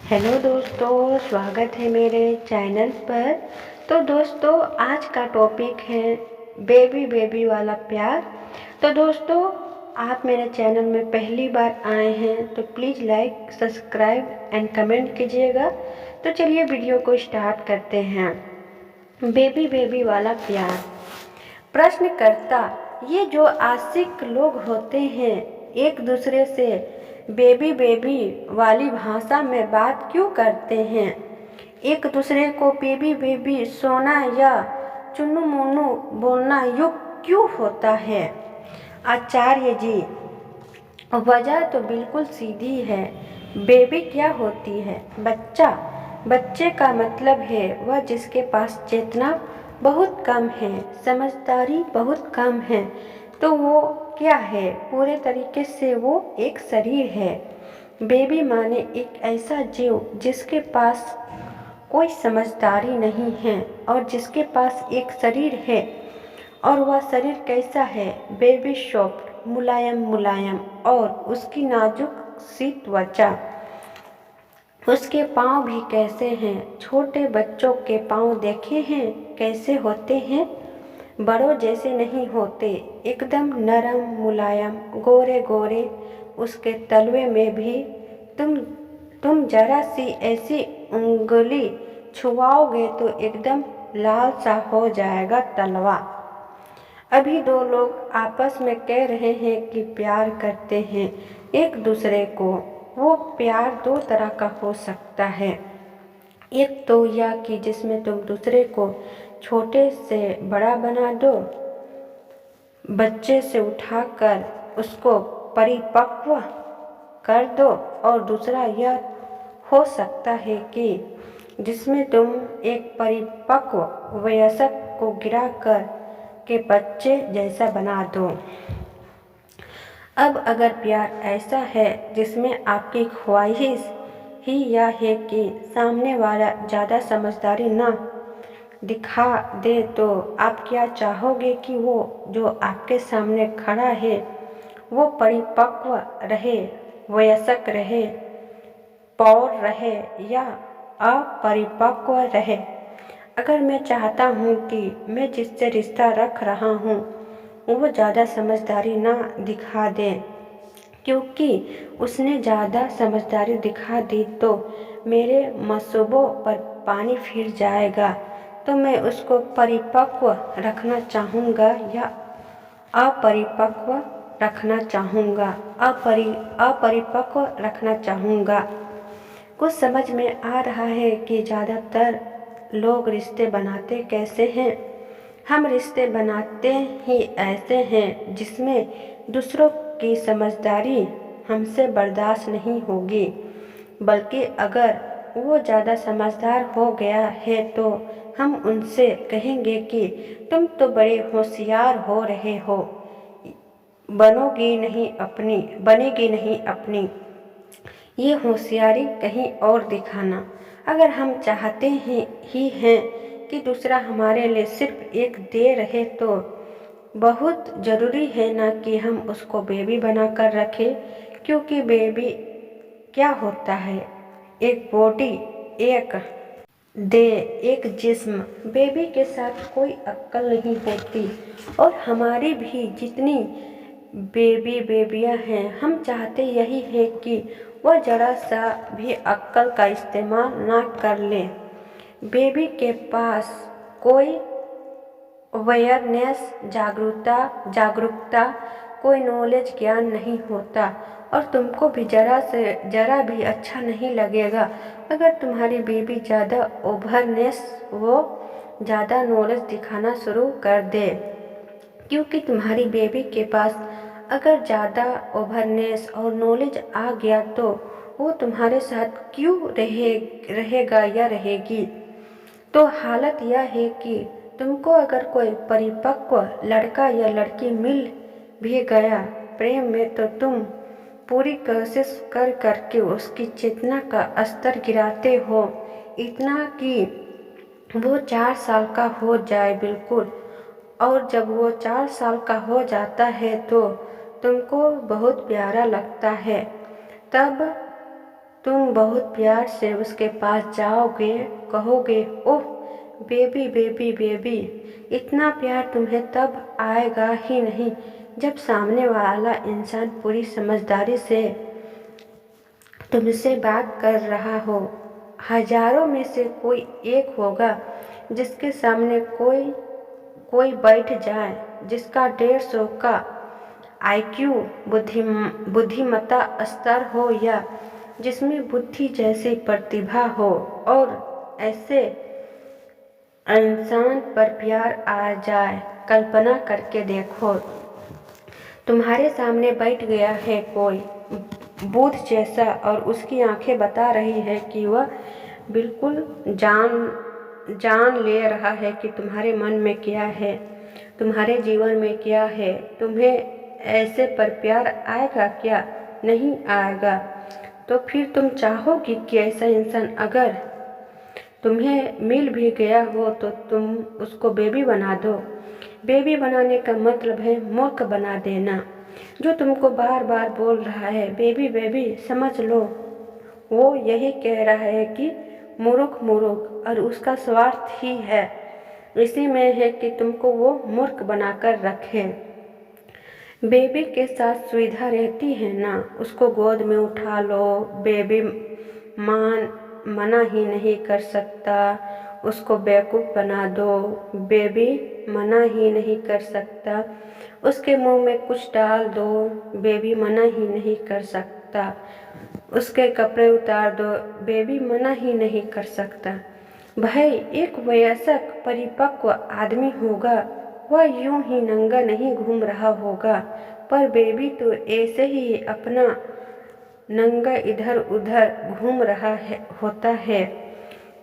Hello दोस्तों, स्वागत है मेरे चैनल पर। तो दोस्तों, आज का टॉपिक है बेबी बेबी वाला प्यार। तो दोस्तों, आप मेरे चैनल में पहली बार आए हैं तो please like, subscribe and comment कीजिएगा। तो चलिए वीडियो को स्टार्ट करते हैं। बेबी बेबी वाला प्यार। प्रश्नकर्ता, ये जो आशिक लोग होते हैं एक दूसरे से बेबी बेबी वाली भाषा में बात क्यों करते हैं? एक दूसरे को बेबी बेबी सोना या चुन्नू मुन्नू बोलना युग क्यों होता है? आचार्य जी, वजह तो बिल्कुल सीधी है। बेबी क्या होती है? बच्चा। बच्चे का मतलब है वह जिसके पास चेतना बहुत कम है, समझदारी बहुत कम है। तो वो क्या है? पूरे तरीके से वो एक शरीर है। बेबी माने एक ऐसा जीव जिसके पास कोई समझदारी नहीं है और जिसके पास एक शरीर है। और वह शरीर कैसा है? बेबी सॉफ्ट, मुलायम मुलायम, और उसकी नाजुक सी त्वचा। उसके पाँव भी कैसे हैं? छोटे बच्चों के पाँव देखे हैं कैसे होते हैं? बड़ों जैसे नहीं होते, एकदम नरम मुलायम, गोरे गोरे। उसके तलवे में भी तुम जरा सी ऐसी उंगली छुआओगे तो एकदम लाल सा हो जाएगा तलवा। अभी दो लोग आपस में कह रहे हैं कि प्यार करते हैं एक दूसरे को। वो प्यार दो तरह का हो सकता है। एक तो यह कि जिसमें तुम दूसरे को छोटे से बड़ा बना दो, बच्चे से उठाकर उसको परिपक्व कर दो। और दूसरा यह हो सकता है कि जिसमें तुम एक परिपक्व वयस्क को गिराकर के बच्चे जैसा बना दो। अब अगर प्यार ऐसा है जिसमें आपकी ख्वाहिश ही यह है कि सामने वाला ज़्यादा समझदारी ना दिखा दे, तो आप क्या चाहोगे कि वो जो आपके सामने खड़ा है वो परिपक्व रहे, वयस्क रहे, पौर रहे या अपरिपक्व रहे? अगर मैं चाहता हूँ कि मैं जिससे रिश्ता रख रहा हूँ वो ज़्यादा समझदारी ना दिखा दे, क्योंकि उसने ज़्यादा समझदारी दिखा दी तो मेरे मंसूबों पर पानी फिर जाएगा। तो मैं उसको परिपक्व रखना चाहूँगा या अपरिपक्व रखना चाहूँगा? अपरिपक्व रखना चाहूँगा। कुछ समझ में आ रहा है कि ज़्यादातर लोग रिश्ते बनाते कैसे हैं। हम रिश्ते बनाते ही ऐसे हैं जिसमें दूसरों की समझदारी हमसे बर्दाश्त नहीं होगी, बल्कि अगर वो ज़्यादा समझदार हो गया है तो हम उनसे कहेंगे कि तुम तो बड़े होशियार हो रहे हो, बनेगी नहीं अपनी ये होशियारी कहीं और दिखाना। अगर हम चाहते हैं कि दूसरा हमारे लिए सिर्फ एक दे रहे तो बहुत ज़रूरी है ना कि हम उसको बेबी बनाकर रखें, क्योंकि बेबी क्या होता है? एक बॉडी, एक देह, एक जिस्म। बेबी के साथ कोई अक्ल नहीं होती। और हमारी भी जितनी बेबियां हैं, हम चाहते यही है कि वह जरा सा भी अक्ल का इस्तेमाल ना कर ले। बेबी के पास कोई अवेयरनेस, जागरूकता, कोई नॉलेज, ज्ञान नहीं होता। और तुमको भी जरा भी अच्छा नहीं लगेगा अगर तुम्हारी बेबी ज़्यादा ओवरनेस वो ज़्यादा नॉलेज दिखाना शुरू कर दे, क्योंकि तुम्हारी बेबी के पास अगर ज़्यादा ओवरनेस और नॉलेज आ गया तो वो तुम्हारे साथ क्यों रहेगा या रहेगी? तो हालत यह है कि तुमको अगर कोई परिपक्व लड़का या लड़की मिल भी गया प्रेम में, तो तुम पूरी कोशिश करके उसकी चेतना का स्तर गिराते हो, इतना कि वो 4 साल का हो जाए बिल्कुल। और जब वो 4 साल का हो जाता है तो तुमको बहुत प्यारा लगता है। तब तुम बहुत प्यार से उसके पास जाओगे, कहोगे ओह बेबी बेबी बेबी। इतना प्यार तुम्हें तब आएगा ही नहीं जब सामने वाला इंसान पूरी समझदारी से तुमसे बात कर रहा हो। हजारों में से कोई एक होगा जिसके सामने कोई कोई बैठ जाए जिसका 150 का आईक्यू बुद्धिमत्ता स्तर हो या जिसमें बुद्धि जैसी प्रतिभा हो, और ऐसे इंसान पर प्यार आ जाए। कल्पना करके देखो, तुम्हारे सामने बैठ गया है कोई बूढ़ जैसा और उसकी आंखें बता रही है कि वह बिल्कुल जान ले रहा है कि तुम्हारे मन में क्या है, तुम्हारे जीवन में क्या है। तुम्हें ऐसे पर प्यार आएगा क्या? नहीं आएगा। तो फिर तुम चाहोगी कि ऐसा इंसान अगर तुम्हें मिल भी गया हो तो तुम उसको बेबी बना दो। बेबी बनाने का मतलब है मूर्ख बना देना। जो तुमको बार बार बोल रहा है बेबी बेबी, समझ लो वो यही कह रहा है कि मूर्ख मूर्ख, और उसका स्वार्थ ही है इसी में है कि तुमको वो मूर्ख बनाकर रखे। बेबी के साथ सुविधा रहती है ना, उसको गोद में उठा लो, बेबी मना ही नहीं कर सकता। उसको बेवकूफ़ बना दो, बेबी मना ही नहीं कर सकता। उसके मुंह में कुछ डाल दो, बेबी मना ही नहीं कर सकता। उसके कपड़े उतार दो, बेबी मना ही नहीं कर सकता। भाई एक वयस्क परिपक्व आदमी होगा, वह यूं ही नंगा नहीं घूम रहा होगा, पर बेबी तो ऐसे ही अपना नंगा इधर उधर घूम रहा होता है।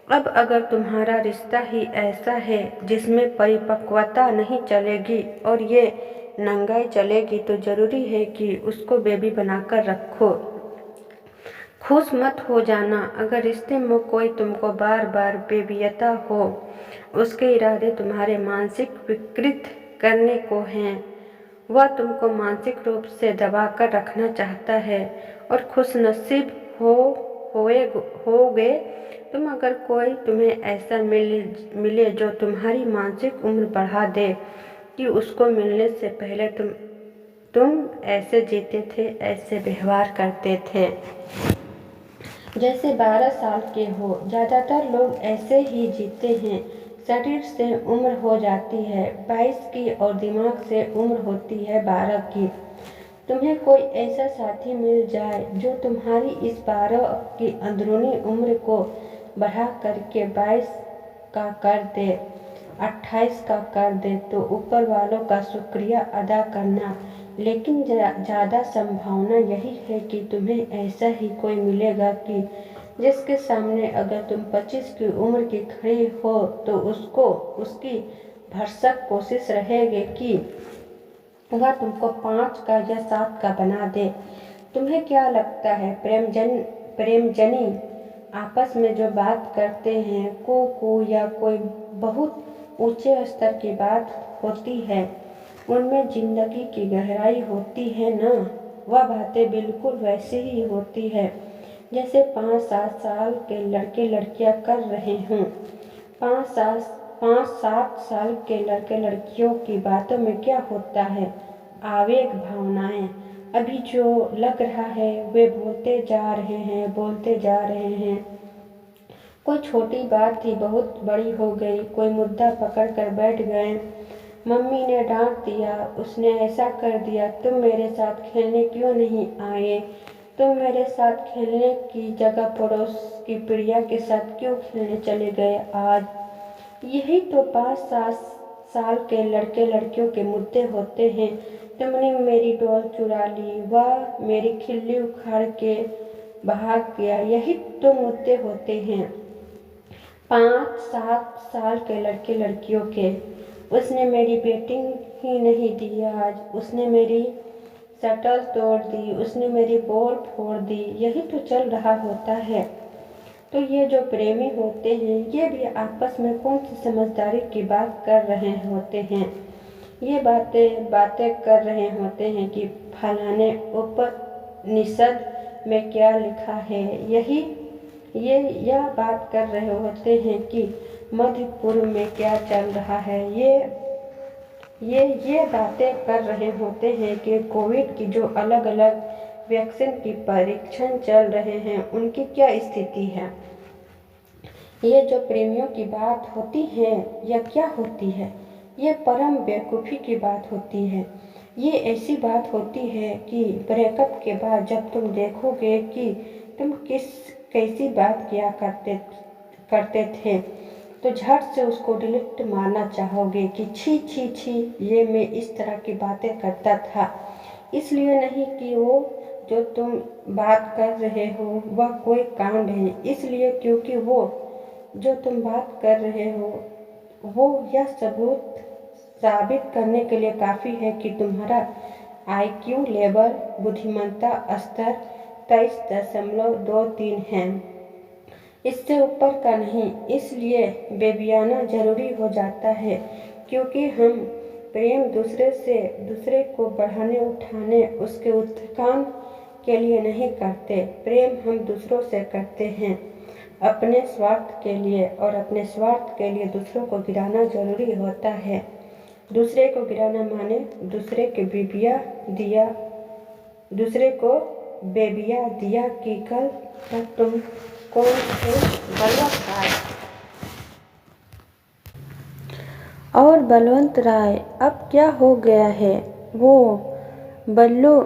अब अगर तुम्हारा रिश्ता ही ऐसा है जिसमें परिपक्वता नहीं चलेगी और ये नंगाई चलेगी, तो ज़रूरी है कि उसको बेबी बनाकर रखो। खुश मत हो जाना अगर रिश्ते में कोई तुमको बार बार बेबियता हो। उसके इरादे तुम्हारे मानसिक विकृत करने को हैं। वह तुमको मानसिक रूप से दबाकर रखना चाहता है, और खुशनसीब होगे तुम अगर कोई तुम्हें ऐसा मिले जो तुम्हारी मानसिक उम्र बढ़ा दे कि उसको मिलने से पहले तुम ऐसे जीते थे, ऐसे व्यवहार करते थे जैसे 12 साल के हो। ज़्यादातर लोग ऐसे ही जीते हैं। शरीर से उम्र हो जाती है 22 की और दिमाग से उम्र होती है 12 की। तुम्हें कोई ऐसा साथी मिल जाए जो तुम्हारी इस 12 की अंदरूनी उम्र को बढ़ा करके 22 का कर दे, 28 का कर दे, तो ऊपर वालों का शुक्रिया अदा करना। लेकिन ज़्यादा संभावना यही है कि तुम्हें ऐसा ही कोई मिलेगा कि जिसके सामने अगर तुम 25 की उम्र की खड़ी हो तो उसकी भरसक कोशिश रहेगी कि वह तुमको 5 का या 7 का बना दे। तुम्हें क्या लगता है प्रेमजनी आपस में जो बात करते हैं को या कोई बहुत ऊंचे स्तर की बात होती है, उनमें जिंदगी की गहराई होती है ना? वह बातें बिल्कुल वैसे ही होती है जैसे 5-7 साल के लड़के लड़कियां कर रहे हों। 5-7 साल के लड़के लड़कियों की बातों में क्या होता है? आवेग, भावनाएं। अभी जो लग रहा है वे बोलते जा रहे हैं। कोई छोटी बात थी बहुत बड़ी हो गई, कोई मुद्दा पकड़ कर बैठ गए। मम्मी ने डांट दिया, उसने ऐसा कर दिया, तुम मेरे साथ खेलने क्यों नहीं आए? तुम मेरे साथ खेलने की जगह पड़ोस की प्रिया के साथ क्यों खेलने चले गए आज? यही तो 5-7 साल के लड़के लड़कियों के मुद्दे होते हैं। तुमने मेरी डॉल चुरा ली, वह मेरी खिल्ली उखाड़ के भाग गया, यही तो मुद्दे होते हैं 5-7 साल के लड़के लड़कियों के। उसने मेरी बैटिंग ही नहीं दी आज, उसने मेरी शटल तोड़ दी, उसने मेरी बॉल फोड़ दी, यही तो चल रहा होता है। तो ये जो प्रेमी होते हैं ये भी आपस में कौन सी समझदारी की बात कर रहे होते हैं? ये बातें कर रहे होते हैं कि फलाने उपनिषद में क्या लिखा है, ये यह बात कर रहे होते हैं कि मध्य पूर्व में क्या चल रहा है। ये बातें कर रहे होते हैं कि कोविड की जो अलग अलग वैक्सीन की परीक्षण चल रहे हैं उनकी क्या स्थिति है। ये जो प्रेमियों की बात होती है यह क्या होती है, ये परम बेवकूफ़ी की बात होती है। ये ऐसी बात होती है कि ब्रेकअप के बाद जब तुम देखोगे कि तुम कैसी बात किया करते थे तो झट से उसको डिलीट मारना चाहोगे कि छी छी छी, ये मैं इस तरह की बातें करता था। इसलिए नहीं कि वो जो तुम बात कर रहे हो वह कोई कांड है, इसलिए क्योंकि वो जो तुम बात कर रहे हो वो यह सबूत साबित करने के लिए काफ़ी है कि तुम्हारा IQ लेवल, बुद्धिमत्ता स्तर 23.23 है, इससे ऊपर का नहीं। इसलिए बेबियाना जरूरी हो जाता है क्योंकि हम प्रेम दूसरे को बढ़ाने उठाने उसके उत्थान के लिए नहीं करते। प्रेम हम दूसरों से करते हैं अपने स्वार्थ के लिए, और अपने स्वार्थ के लिए दूसरों को गिराना जरूरी होता है। दूसरे को गिराना माने दूसरे को बेबिया दिया कि कल तक तुम कौन थे बलवंत राय अब क्या हो गया है, वो बल्लू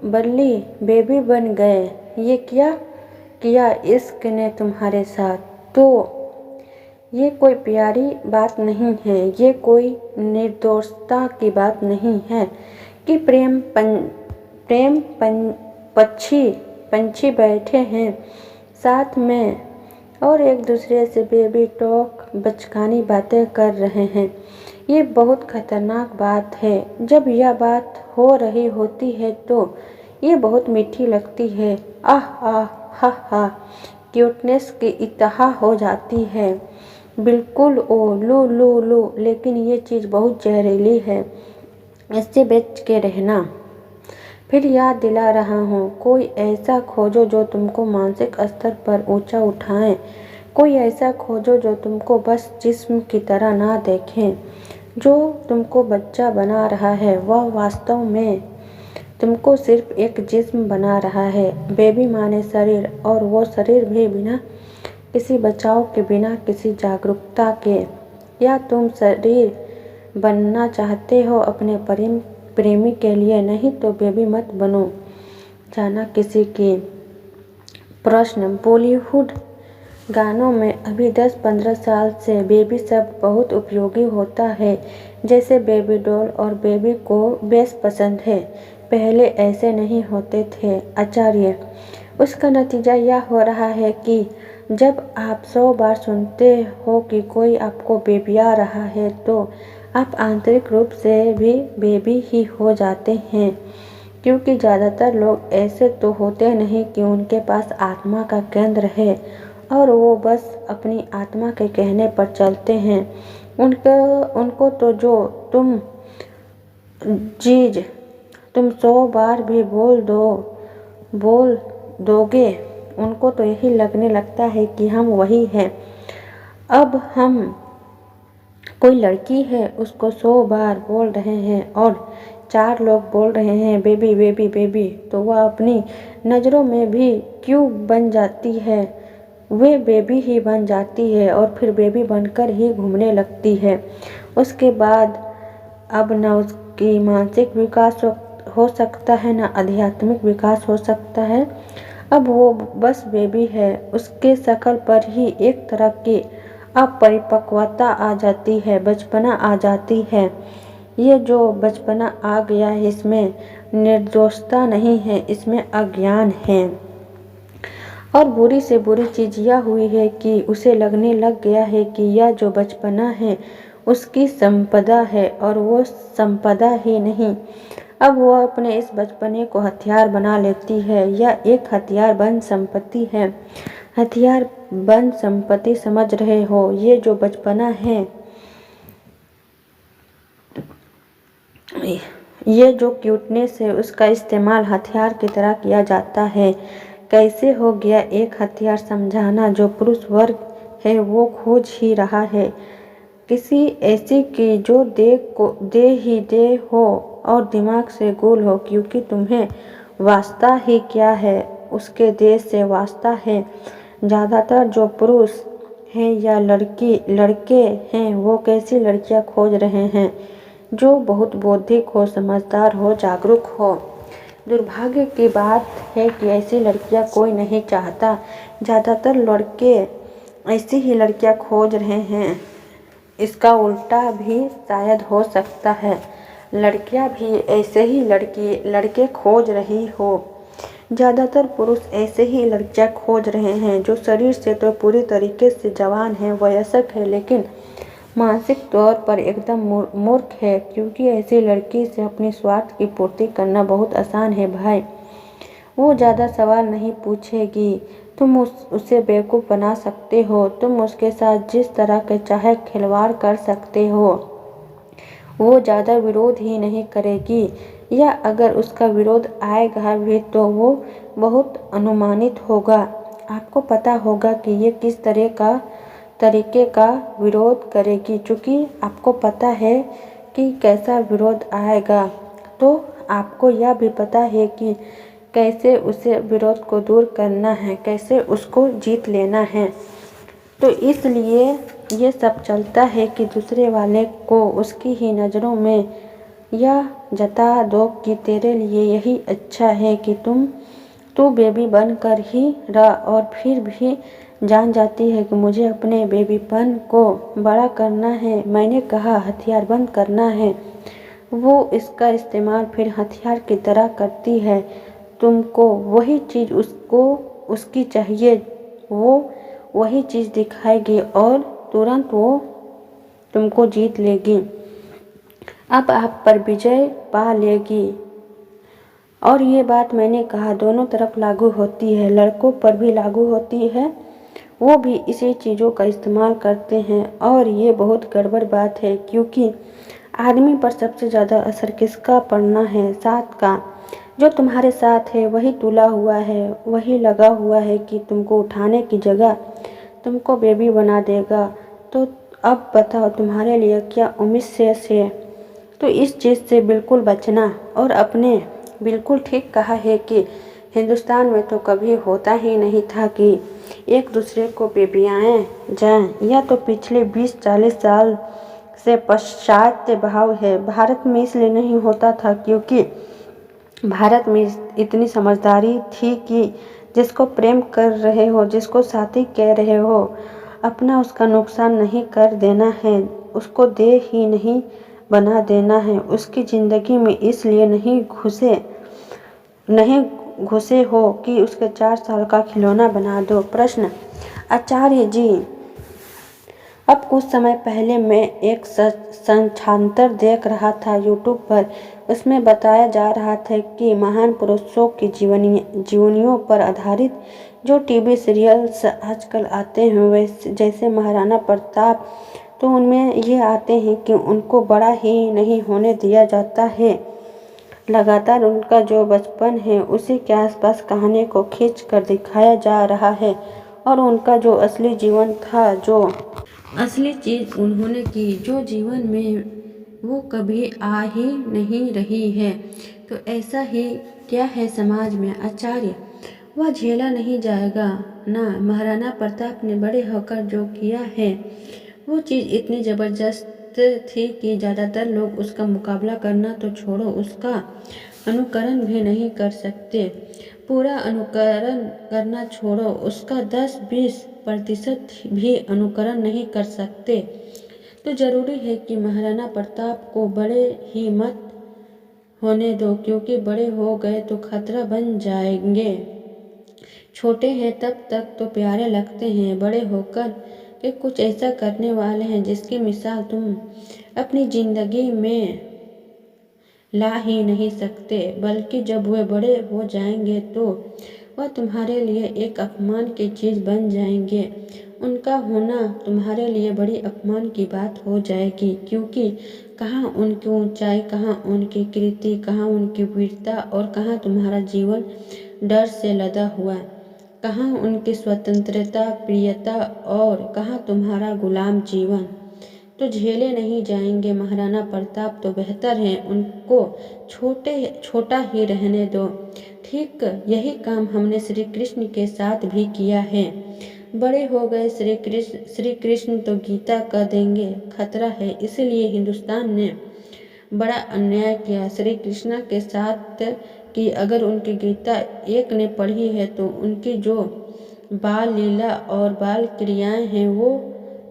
बल्ली बेबी बन गए। ये क्या किया इश्क ने तुम्हारे साथ। तो ये कोई प्यारी बात नहीं है, ये कोई निर्दोषता की बात नहीं है कि पंछी बैठे हैं साथ में और एक दूसरे से बेबी टॉक बचकानी बातें कर रहे हैं। ये बहुत खतरनाक बात है। जब यह बात हो रही होती है तो ये बहुत मीठी लगती है। आह आह हा हा, क्यूटनेस की इंतहा हो जाती है। बिल्कुल ओ लो लो लो, लेकिन ये चीज़ बहुत जहरीली है, इससे बच के रहना। फिर याद दिला रहा हूँ, कोई ऐसा खोजो जो तुमको मानसिक स्तर पर ऊंचा उठाए। कोई ऐसा खोजो जो तुमको बस जिस्म की तरह ना देखें। जो तुमको बच्चा बना रहा है वह वास्तव में तुमको सिर्फ एक जिस्म बना रहा है। बेबी माने शरीर, और वो शरीर भी बिना किसी बचाव के, बिना किसी जागरूकता के। या तुम शरीर बनना चाहते हो अपने प्रेमी के लिए, नहीं तो बेबी मत बनो। जाना किसी की प्रश्न। बॉलीवुड गानों में अभी 10-15 साल से बेबी शब्द बहुत उपयोगी होता है, जैसे बेबी डॉल, और बेबी को बेस पसंद है। पहले ऐसे नहीं होते थे आचार्य। उसका नतीजा यह हो रहा है कि जब आप 100 बार सुनते हो कि कोई आपको बेबिया रहा है तो आप आंतरिक रूप से भी बेबी ही हो जाते हैं, क्योंकि ज़्यादातर लोग ऐसे तो होते नहीं कि उनके पास आत्मा का केंद्र है और वो बस अपनी आत्मा के कहने पर चलते हैं। उनको तो जो तुम 100 बार भी बोल दोगे उनको तो यही लगने लगता है कि हम वही हैं। अब हम कोई लड़की है, उसको 100 बार बोल रहे हैं और 4 लोग बोल रहे हैं बेबी बेबी बेबी, तो वह अपनी नज़रों में भी क्यों बन जाती है, वे बेबी ही बन जाती है और फिर बेबी बनकर ही घूमने लगती है। उसके बाद अब न उसकी मानसिक विकास हो सकता है, न आध्यात्मिक विकास हो सकता है। अब वो बस बेबी है। उसके शक्ल पर ही एक तरह की अपरिपक्वता आ जाती है, बचपना आ जाती है। ये जो बचपना आ गया है इसमें निर्दोषता नहीं है, इसमें अज्ञान है। और बुरी से बुरी चीज़ यह हुई है कि उसे लगने लग गया है कि यह जो बचपना है उसकी संपदा है, और वो संपदा ही नहीं। अब वह अपने इस बचपने को हथियार बना लेती है। यह एक हथियार बंद संपत्ति है। हथियार बंद संपत्ति समझ रहे हो? ये जो बचपना है, ये जो क्यूटनेस है, उसका इस्तेमाल हथियार की तरह किया जाता है। कैसे हो गया एक हथियार समझाना जो पुरुष वर्ग है वो खोज ही रहा है किसी ऐसी की जो दे ही दे हो और दिमाग से गोल हो, क्योंकि तुम्हें वास्ता ही क्या है उसके देश से वास्ता है। ज़्यादातर जो पुरुष हैं या लड़के हैं वो कैसी लड़कियां खोज रहे हैं जो बहुत बौद्धिक हो, समझदार हो, जागरूक हो। दुर्भाग्य की बात है कि ऐसी लड़कियां कोई नहीं चाहता। ज़्यादातर लड़के ऐसी ही लड़कियां खोज रहे हैं। इसका उल्टा भी शायद हो सकता है, लड़कियां भी ऐसे ही लड़के खोज रही हो। ज़्यादातर पुरुष ऐसे ही लड़कियां खोज रहे हैं जो शरीर से तो पूरी तरीके से जवान है, वयस्क है, लेकिन मानसिक तौर पर एकदम मूर्ख है, क्योंकि ऐसी लड़की से अपनी स्वार्थ की पूर्ति करना बहुत आसान है भाई। वो ज़्यादा सवाल नहीं पूछेगी, तुम उसे बेवकूफ़ बना सकते हो, तुम उसके साथ जिस तरह के चाहे खिलवाड़ कर सकते हो। वो ज़्यादा विरोध ही नहीं करेगी, या अगर उसका विरोध आएगा भी तो वो बहुत अनुमानित होगा। आपको पता होगा कि ये किस तरीके का विरोध करेगी। चूँकि आपको पता है कि कैसा विरोध आएगा, तो आपको यह भी पता है कि कैसे उसे विरोध को दूर करना है, कैसे उसको जीत लेना है। तो इसलिए ये सब चलता है कि दूसरे वाले को उसकी ही नज़रों में यह जता दो कि तेरे लिए यही अच्छा है कि तू बेबी बनकर ही रह, और फिर भी जान जाती है कि मुझे अपने बेबीपन को बड़ा करना है। मैंने कहा हथियार बंद करना है। वो इसका इस्तेमाल फिर हथियार की तरह करती है। तुमको वही चीज़ उसकी चाहिए, वो वही चीज़ दिखाएगी और तुरंत वो तुमको जीत लेगी। अब आप पर विजय पा लेगी। और ये बात मैंने कहा दोनों तरफ लागू होती है, लड़कों पर भी लागू होती है। वो भी इसी चीज़ों का इस्तेमाल करते हैं, और ये बहुत गड़बड़ बात है, क्योंकि आदमी पर सबसे ज़्यादा असर किसका पड़ना है? साथ का। जो तुम्हारे साथ है वही तुला हुआ है, वही लगा हुआ है कि तुमको उठाने की जगह तुमको बेबी बना देगा। तो अब बताओ तुम्हारे लिए क्या उम्मीद शेष है? तो इस चीज़ से बिल्कुल बचना। और अपने बिल्कुल ठीक कहा है कि हिंदुस्तान में तो कभी होता ही नहीं था कि एक दूसरे को बेबियाएँ जाएं, या तो पिछले 20-40 साल से पश्चात भाव है। भारत में इसलिए नहीं होता था क्योंकि भारत में इतनी समझदारी थी कि जिसको प्रेम कर रहे हो, जिसको साथी कह रहे हो, अपना उसका नुकसान नहीं कर देना है, उसको दे ही नहीं बना देना है, उसकी ज़िंदगी में इसलिए नहीं घुसे हो कि उसके 4 साल का खिलौना बना दो। प्रश्न, आचार्य जी, अब कुछ समय पहले मैं एक संक्षांतर देख रहा था यूट्यूब पर। उसमें बताया जा रहा था कि महान पुरुषों की जीवनियों पर आधारित जो टीवी सीरियल्स आजकल आते हैं, वैसे जैसे महाराणा प्रताप, तो उनमें ये आते हैं कि उनको बड़ा ही नहीं होने दिया जाता है। लगातार उनका जो बचपन है उसी के आसपास कहानी को खींच कर दिखाया जा रहा है, और उनका जो असली जीवन था, जो असली चीज़ उन्होंने की, जो जीवन में वो कभी आ ही नहीं रही है। तो ऐसा ही क्या है समाज में आचार्य? वह झेला नहीं जाएगा ना। महाराणा प्रताप ने बड़े होकर जो किया है वो चीज़ इतनी ज़बरदस्त थी कि ज़्यादातर लोग उसका मुकाबला करना तो छोड़ो, उसका अनुकरण भी नहीं कर सकते। पूरा अनुकरण करना छोड़ो, उसका 10-20% भी अनुकरण नहीं कर सकते। तो ज़रूरी है कि महाराणा प्रताप को बड़े ही मत होने दो, क्योंकि बड़े हो गए तो खतरा बन जाएंगे। छोटे हैं तब तक तो प्यारे लगते हैं, बड़े होकर के कुछ ऐसा करने वाले हैं जिसकी मिसाल तुम अपनी ज़िंदगी में ला ही नहीं सकते। बल्कि जब वे बड़े हो जाएंगे तो वह तुम्हारे लिए एक अपमान की चीज़ बन जाएंगे। उनका होना तुम्हारे लिए बड़ी अपमान की बात हो जाएगी, क्योंकि कहाँ उनकी ऊंचाई, कहाँ उनकी कीर्ति, कहाँ उनकी वीरता, और कहाँ तुम्हारा जीवन डर से लदा हुआ। कहाँ उनकी स्वतंत्रता, प्रियता और कहाँ तुम्हारा गुलाम जीवन। तो झेले नहीं जाएंगे महाराणा प्रताप, तो बेहतर है उनको छोटा ही रहने दो। ठीक यही काम हमने श्री कृष्ण के साथ भी किया है। बड़े हो गए श्री कृष्ण तो गीता का देंगे खतरा है, इसलिए हिंदुस्तान ने बड़ा अन्याय किया श्री कृष्ण के साथ कि अगर उनकी गीता एक ने पढ़ी है तो उनकी जो बाल लीला और बाल क्रियाएं हैं वो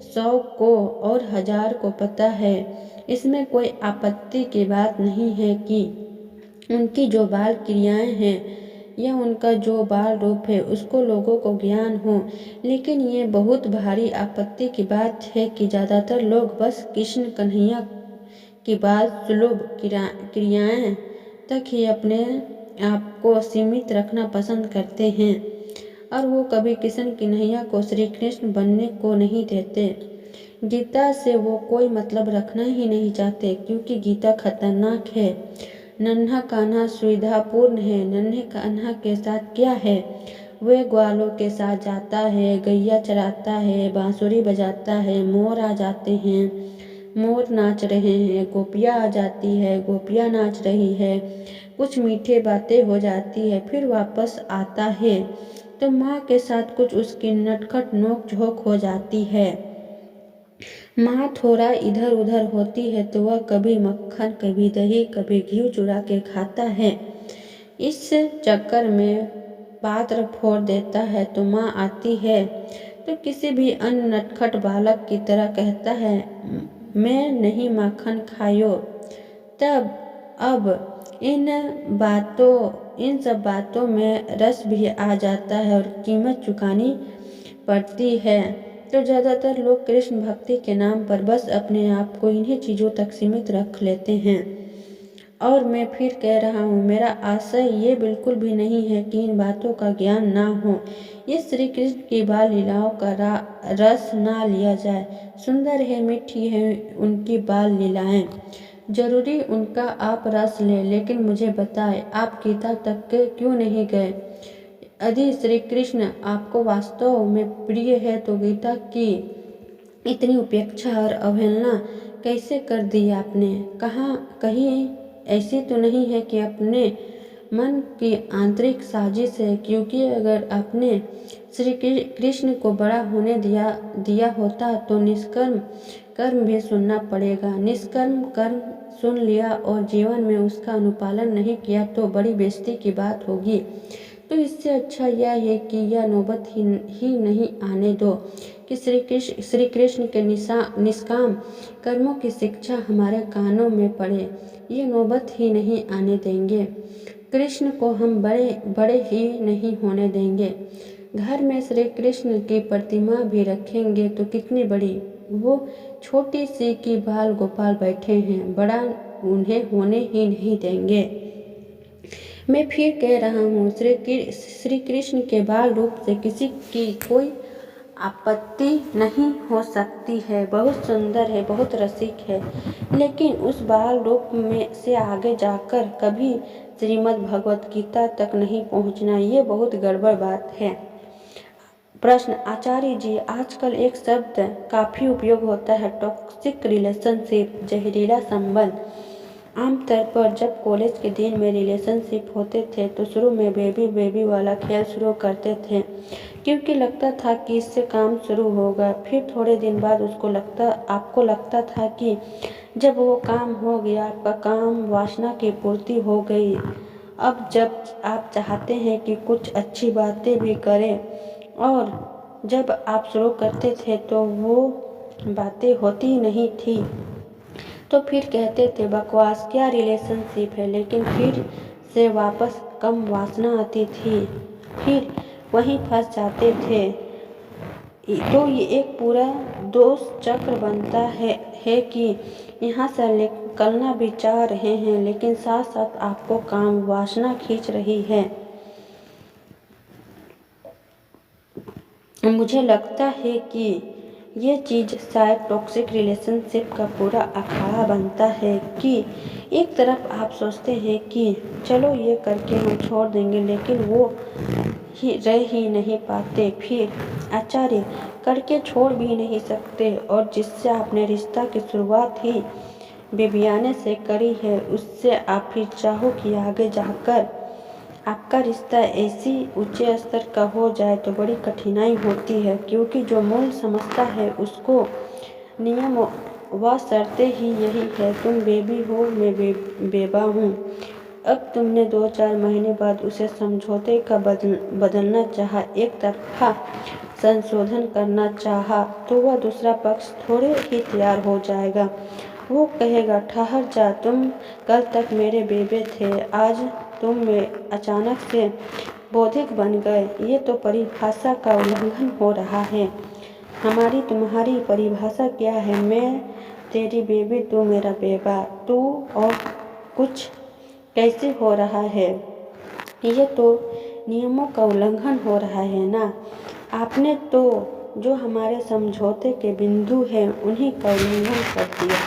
100 को और 1000 को पता है। इसमें कोई आपत्ति की बात नहीं है कि उनकी जो बाल क्रियाएं हैं या उनका जो बाल रूप है उसको लोगों को ज्ञान हो, लेकिन ये बहुत भारी आपत्ति की बात है कि ज़्यादातर लोग बस कृष्ण कन्हैया की बाल सुलभ क्रियाएं तक ही अपने आप को सीमित रखना पसंद करते हैं और वो कभी कृष्ण कन्हैया को श्री कृष्ण बनने को नहीं देते। गीता से वो कोई मतलब रखना ही नहीं चाहते, क्योंकि गीता खतरनाक है। नन्हा कान्हा सुविधापूर्ण है। नन्हे कान्हा के साथ क्या है? वे ग्वालों के साथ जाता है, गैया चराता है, बांसुरी बजाता है, मोर आ जाते हैं, मोर नाच रहे हैं, गोपियाँ आ जाती है, गोपियाँ नाच रही है, कुछ मीठे बातें हो जाती है, फिर वापस आता है तो माँ के साथ कुछ उसकी नटखट नोक झोंक हो जाती है। माँ थोड़ा इधर उधर होती है तो वह कभी मक्खन, कभी दही, कभी घी चुरा के खाता है। इस चक्कर में पात्र फोड़ देता है तो माँ आती है तो किसी भी अन्य नटखट बालक की तरह कहता है, मैं नहीं माखन खायो। तब अब इन सब बातों में रस भी आ जाता है और कीमत चुकानी पड़ती है। तो ज़्यादातर लोग कृष्ण भक्ति के नाम पर बस अपने आप को इन्हीं चीज़ों तक सीमित रख लेते हैं। और मैं फिर कह रहा हूँ, मेरा आशय ये बिल्कुल भी नहीं है कि इन बातों का ज्ञान ना हो, ये श्री कृष्ण की बाल लीलाओं का रस ना लिया जाए। सुंदर है, मीठी है उनकी बाल लीलाएं, जरूरी उनका आप रस लें, लेकिन मुझे बताएं आप गीता तक के क्यों नहीं गए? यदि श्री कृष्ण आपको वास्तव में प्रिय है तो गीता की इतनी उपेक्षा और अवहेलना कैसे कर दी आपने? कहीं ऐसी तो नहीं है कि अपने मन की आंतरिक साजिश है? क्योंकि अगर आपने श्री कृष्ण को बड़ा होने दिया होता तो निष्कर्म कर्म भी सुनना पड़ेगा। निष्कर्म कर्म सुन लिया और जीवन में उसका अनुपालन नहीं किया तो बड़ी बेइज्जती की बात होगी। तो इससे अच्छा यह है कि यह नौबत ही नहीं आने दो कि श्री कृष्ण के निष्काम कर्मों की शिक्षा हमारे कानों में पड़े। ये नौबत ही नहीं आने देंगे। कृष्ण को हम बड़े ही नहीं होने देंगे। घर में श्री कृष्ण की प्रतिमा भी रखेंगे तो कितनी बड़ी, वो छोटी सी की बाल गोपाल बैठे हैं, बड़ा उन्हें होने ही नहीं देंगे। मैं फिर कह रहा हूँ, श्री कृष्ण के बाल रूप से किसी की कोई आपत्ति नहीं हो सकती है। बहुत सुंदर है, बहुत रसिक है, लेकिन उस बाल रूप में से आगे जाकर कभी श्रीमद् भगवत गीता तक नहीं पहुँचना, ये बहुत गड़बड़ बात है। प्रश्न, आचार्य जी, आजकल एक शब्द काफ़ी उपयोग होता है, टॉक्सिक रिलेशनशिप, जहरीला संबंध। आमतौर पर जब कॉलेज के दिन में रिलेशनशिप होते थे तो शुरू में बेबी बेबी वाला खेल शुरू करते थे, क्योंकि लगता था कि इससे काम शुरू होगा। फिर थोड़े दिन बाद आपको लगता था कि जब वो काम हो गया, आपका काम वासना की पूर्ति हो गई। अब जब आप चाहते हैं कि कुछ अच्छी बातें भी करें, और जब आप शुरू करते थे तो वो बातें होती नहीं थी, तो फिर कहते थे बकवास, क्या रिलेशनशिप है। लेकिन फिर से वापस कम वासना आती थी, फिर वहीं फंस जाते थे। तो ये एक पूरा दोष चक्र बनता है कि यहाँ से निकलना भी चाह रहे हैं, लेकिन साथ साथ आपको काम वासना खींच रही है। मुझे लगता है कि ये चीज़ शायद टॉक्सिक रिलेशनशिप का पूरा अखाड़ा बनता है कि एक तरफ आप सोचते हैं कि चलो ये करके हम छोड़ देंगे, लेकिन वो रह ही नहीं पाते, फिर आचार्य करके छोड़ भी नहीं सकते, और जिससे आपने रिश्ता की शुरुआत ही बेबियाने से करी है, उससे आप फिर चाहो कि आगे जाकर आपका रिश्ता ऐसी ऊंचे स्तर का हो जाए तो बड़ी कठिनाई होती है, क्योंकि जो मूल समझता है उसको नियम व शर्तें ही यही है। तुम बेबी हो, मैं बेबा हूँ। अब तुमने 2-4 महीने बाद उसे समझौते का बदलना चाहा, एक तरफा संशोधन करना चाहा, तो वह दूसरा पक्ष थोड़े ही तैयार हो जाएगा। वो कहेगा, ठहर जा, तुम कल तक मेरे बेबे थे, आज तुम में अचानक से बौद्धिक बन गए। ये तो परिभाषा का उल्लंघन हो रहा है। हमारी तुम्हारी परिभाषा क्या है? मैं तेरी बेबी, तू मेरा बेबा। तू और कुछ कैसे हो रहा है? ये तो नियमों का उल्लंघन हो रहा है ना। आपने तो जो हमारे समझौते के बिंदु हैं उन्हीं का उल्लंघन कर दिया।